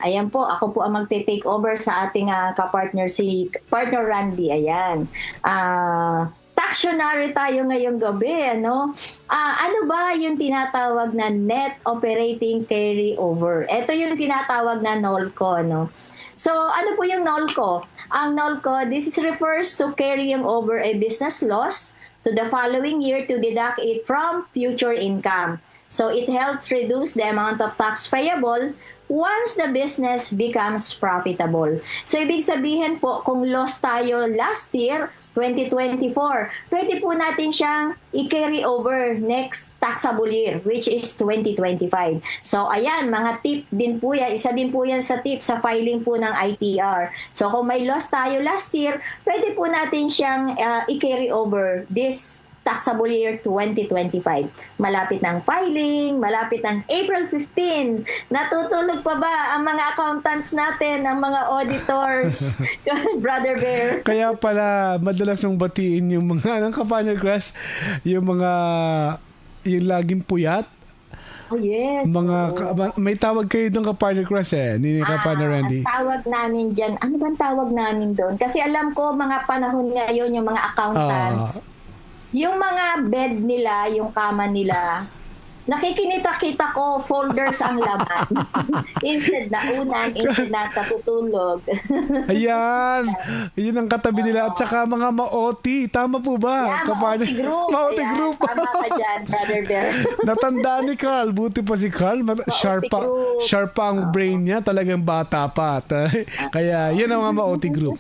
Ayan po, ako po ang magte-take over sa ating ka-partner, si partner Randy. Ayan. Tactionary tayo ngayong gabi, ano? Ano ba yung tinatawag na net operating carryover? Ito yung tinatawag na NOLCO, no? So, ano po yung NOLCO? Ang NOLCO, this is refers to carrying over a business loss to the following year to deduct it from future income. So, it helps reduce the amount of tax payable once the business becomes profitable. So, ibig sabihin po, kung loss tayo last year, 2024, pwede po natin siyang i-carry over next taxable year, which is 2025. So, ayan, mga tip din po yan. Isa din po yan sa tip sa filing po ng ITR. So, kung may loss tayo last year, pwede po natin siyang i-carry over this taxable year 2025. Malapit ng filing, malapit ng April 15. Natutulog pa ba ang mga accountants natin, ang mga auditors? Brother Bear. Kaya pala, madalas mong batiin yung mga, ng ka-partner Crush, yung yung laging puyat. Oh, yes. May tawag kayo doon ka-partner Crush ni ka-partner Randy. Ang tawag namin dyan, ano bang tawag namin doon? Kasi alam ko, mga panahon ngayon, yung mga accountants, yung mga bed nila, yung kama nila, nakikinita-kita ko, folders ang laman. Instead na unan, instead na katutulog. Ayan. Yun ang katabi nila. At saka mga ma-OT. Tama po ba? Yeah, ma-OT group. Ma-OT group. Tama ka dyan, Brother Bear. Natanda ni Carl. Buti pa si Carl. Sharp pa ang brain niya. Talagang bata pa. Kaya yan ang mga ma-OT group.